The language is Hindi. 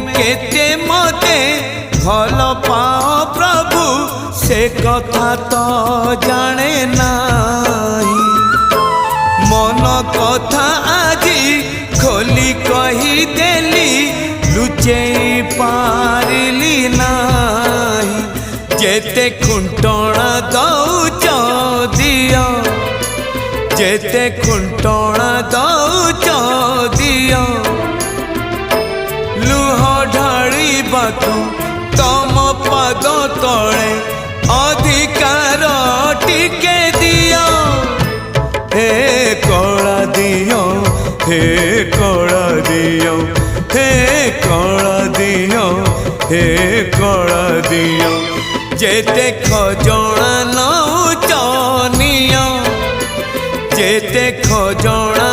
केते मते भल पाओ प्रभु से कथा तो जाने नाही। मन कथा आजी खोली कही देली लुचे पारिली नाही। जेते खुंटणा दौच दियो जेते खुंटणा दौच दियो लुह ढाड़ी बातु तम पाद तले अधिकार टिके दियो। हे कला दियो हे कला दियो हे कला दियो हे कला दियो। जेते खजणा नौच नियो जेते खजणा